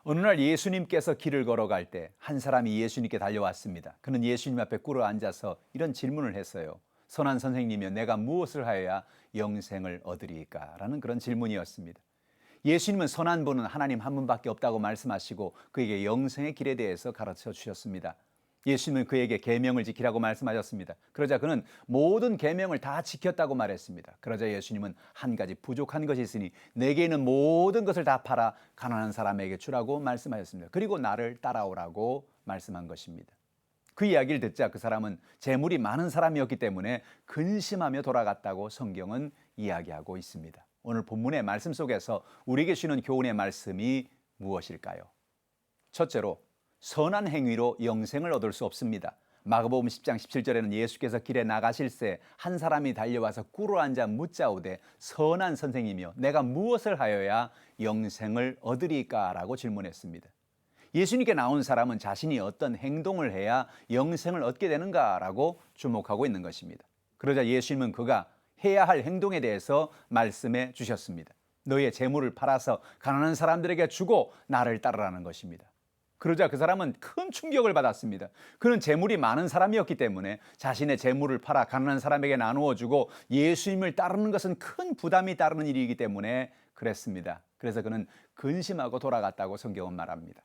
어느 날 예수님께서 길을 걸어갈 때 한 사람이 예수님께 달려왔습니다. 그는 예수님 앞에 꿇어 앉아서 이런 질문을 했어요. 선한 선생님이여, 내가 무엇을 하여야 영생을 얻으리까? 라는 그런 질문이었습니다. 예수님은 선한 분은 하나님 한 분밖에 없다고 말씀하시고 그에게 영생의 길에 대해서 가르쳐 주셨습니다. 예수님은 그에게 계명을 지키라고 말씀하셨습니다. 그러자 그는 모든 계명을 다 지켰다고 말했습니다. 그러자 예수님은 한 가지 부족한 것이 있으니 내게 있는 모든 것을 다 팔아 가난한 사람에게 주라고 말씀하셨습니다. 그리고 나를 따라오라고 말씀한 것입니다. 그 이야기를 듣자 그 사람은 재물이 많은 사람이었기 때문에 근심하며 돌아갔다고 성경은 이야기하고 있습니다. 오늘 본문의 말씀 속에서 우리에게 주는 교훈의 말씀이 무엇일까요? 첫째로, 선한 행위로 영생을 얻을 수 없습니다. 마가복음 10장 17절에는 예수께서 길에 나가실 새 한 사람이 달려와서 꿇어 앉아 묻자오되 선한 선생님이여, 내가 무엇을 하여야 영생을 얻으리까? 라고 질문했습니다. 예수님께 나온 사람은 자신이 어떤 행동을 해야 영생을 얻게 되는가? 라고 주목하고 있는 것입니다. 그러자 예수님은 그가 해야 할 행동에 대해서 말씀해 주셨습니다. 너희의 재물을 팔아서 가난한 사람들에게 주고 나를 따르라는 것입니다. 그러자 그 사람은 큰 충격을 받았습니다. 그는 재물이 많은 사람이었기 때문에 자신의 재물을 팔아 가난한 사람에게 나누어 주고 예수님을 따르는 것은 큰 부담이 따르는 일이기 때문에 그랬습니다. 그래서 그는 근심하고 돌아갔다고 성경은 말합니다.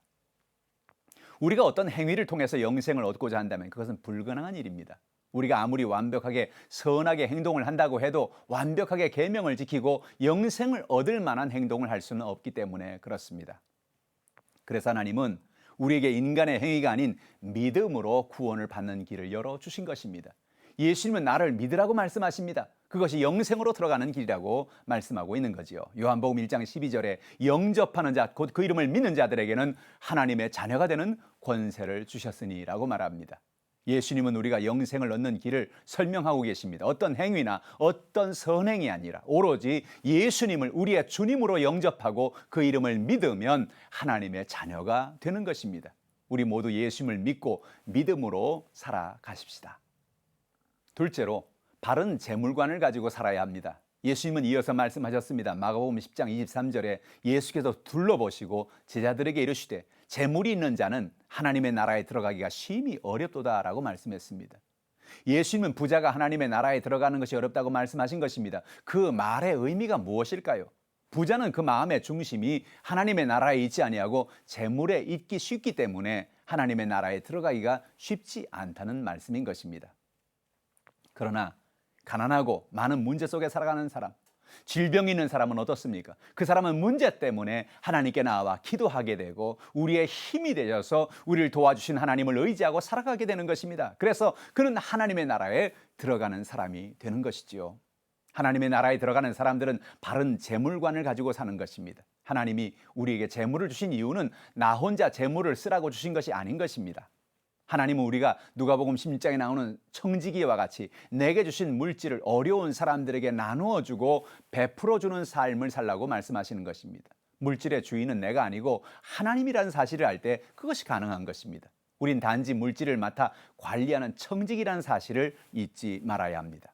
우리가 어떤 행위를 통해서 영생을 얻고자 한다면 그것은 불가능한 일입니다. 우리가 아무리 완벽하게 선하게 행동을 한다고 해도 완벽하게 계명을 지키고 영생을 얻을 만한 행동을 할 수는 없기 때문에 그렇습니다. 그래서 하나님은 우리에게 인간의 행위가 아닌 믿음으로 구원을 받는 길을 열어주신 것입니다. 예수님은 나를 믿으라고 말씀하십니다. 그것이 영생으로 들어가는 길이라고 말씀하고 있는 거지요. 요한복음 1장 12절에 영접하는 자, 곧 그 이름을 믿는 자들에게는 하나님의 자녀가 되는 권세를 주셨으니 라고 말합니다. 예수님은 우리가 영생을 얻는 길을 설명하고 계십니다. 어떤 행위나 어떤 선행이 아니라 오로지 예수님을 우리의 주님으로 영접하고 그 이름을 믿으면 하나님의 자녀가 되는 것입니다. 우리 모두 예수님을 믿고 믿음으로 살아가십시다. 둘째로, 바른 재물관을 가지고 살아야 합니다. 예수님은 이어서 말씀하셨습니다. 마가복음 10장 23절에 예수께서 둘러보시고 제자들에게 이르시되 재물이 있는 자는 하나님의 나라에 들어가기가 심히 어렵도다라고 말씀했습니다. 예수님은 부자가 하나님의 나라에 들어가는 것이 어렵다고 말씀하신 것입니다. 그 말의 의미가 무엇일까요? 부자는 그 마음의 중심이 하나님의 나라에 있지 아니하고 재물에 있기 쉽기 때문에 하나님의 나라에 들어가기가 쉽지 않다는 말씀인 것입니다. 그러나 가난하고 많은 문제 속에 살아가는 사람, 질병이 있는 사람은 어떻습니까? 그 사람은 문제 때문에 하나님께 나와 기도하게 되고 우리의 힘이 되어서 우리를 도와주신 하나님을 의지하고 살아가게 되는 것입니다. 그래서 그는 하나님의 나라에 들어가는 사람이 되는 것이지요. 하나님의 나라에 들어가는 사람들은 바른 재물관을 가지고 사는 것입니다. 하나님이 우리에게 재물을 주신 이유는 나 혼자 재물을 쓰라고 주신 것이 아닌 것입니다. 하나님은 우리가 누가복음 16장에 나오는 청지기와 같이 내게 주신 물질을 어려운 사람들에게 나누어 주고 베풀어 주는 삶을 살라고 말씀하시는 것입니다. 물질의 주인은 내가 아니고 하나님이라는 사실을 알 때 그것이 가능한 것입니다. 우린 단지 물질을 맡아 관리하는 청지기라는 사실을 잊지 말아야 합니다.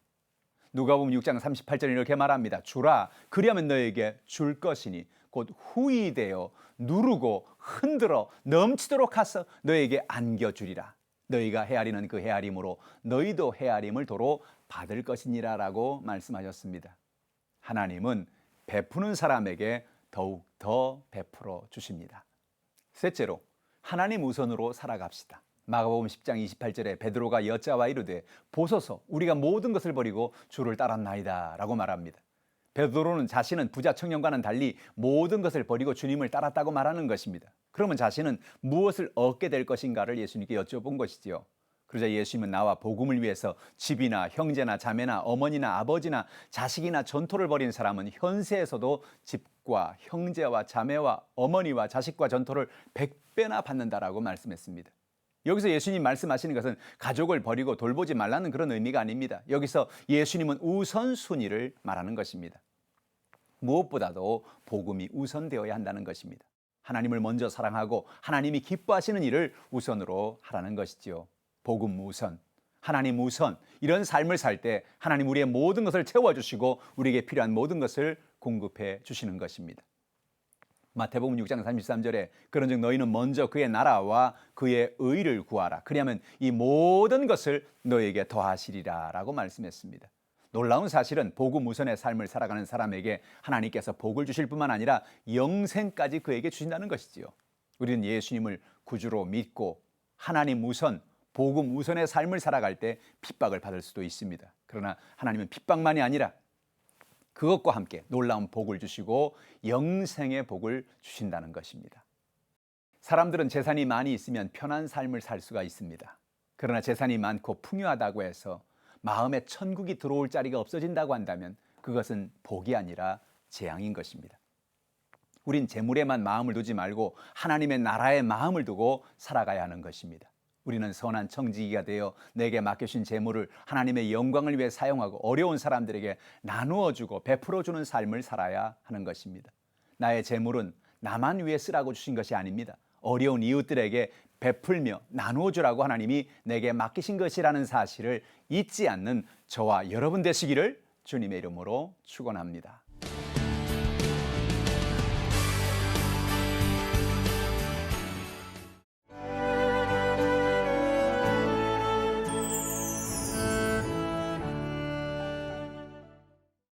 누가복음 6장 38절에 이렇게 말합니다. 주라, 그리하면 너에게 줄 것이니 곧 후히 되어 누르고 흔들어 넘치도록 하서 너에게 안겨주리라. 너희가 헤아리는 그 헤아림으로 너희도 헤아림을 도로 받을 것이니라 라고 말씀하셨습니다. 하나님은 베푸는 사람에게 더욱 더 베풀어 주십니다. 셋째로, 하나님 우선으로 살아갑시다. 마가복음 10장 28절에 베드로가 여자와 이르되 보소서, 우리가 모든 것을 버리고 주를 따랐나이다 라고 말합니다. 베드로는 자신은 부자 청년과는 달리 모든 것을 버리고 주님을 따랐다고 말하는 것입니다. 그러면 자신은 무엇을 얻게 될 것인가를 예수님께 여쭤본 것이지요. 그러자 예수님은 나와 복음을 위해서 집이나 형제나 자매나 어머니나 아버지나 자식이나 전토를 벌인 사람은 현세에서도 집과 형제와 자매와 어머니와 자식과 전토를 100배나 받는다라고 말씀했습니다. 여기서 예수님 말씀하시는 것은 가족을 버리고 돌보지 말라는 그런 의미가 아닙니다. 여기서 예수님은 우선순위를 말하는 것입니다. 무엇보다도 복음이 우선되어야 한다는 것입니다. 하나님을 먼저 사랑하고 하나님이 기뻐하시는 일을 우선으로 하라는 것이지요. 복음 우선, 하나님 우선, 이런 삶을 살 때 하나님 우리의 모든 것을 채워주시고 우리에게 필요한 모든 것을 공급해 주시는 것입니다. 마태복음 6장 33절에 그런즉 너희는 먼저 그의 나라와 그의 의를 구하라. 그리하면 이 모든 것을 너희에게 더하시리라 라고 말씀했습니다. 놀라운 사실은 복음 우선의 삶을 살아가는 사람에게 하나님께서 복을 주실 뿐만 아니라 영생까지 그에게 주신다는 것이지요. 우리는 예수님을 구주로 믿고 하나님 우선, 복음 우선의 삶을 살아갈 때 핍박을 받을 수도 있습니다. 그러나 하나님은 핍박만이 아니라 그것과 함께 놀라운 복을 주시고 영생의 복을 주신다는 것입니다. 사람들은 재산이 많이 있으면 편한 삶을 살 수가 있습니다. 그러나 재산이 많고 풍요하다고 해서 마음에 천국이 들어올 자리가 없어진다고 한다면 그것은 복이 아니라 재앙인 것입니다. 우린 재물에만 마음을 두지 말고 하나님의 나라에 마음을 두고 살아가야 하는 것입니다. 우리는 선한 청지기가 되어 내게 맡겨진 재물을 하나님의 영광을 위해 사용하고 어려운 사람들에게 나누어주고 베풀어주는 삶을 살아야 하는 것입니다. 나의 재물은 나만 위해 쓰라고 주신 것이 아닙니다. 어려운 이웃들에게 베풀며 나누어주라고 하나님이 내게 맡기신 것이라는 사실을 잊지 않는 저와 여러분 되시기를 주님의 이름으로 축원합니다.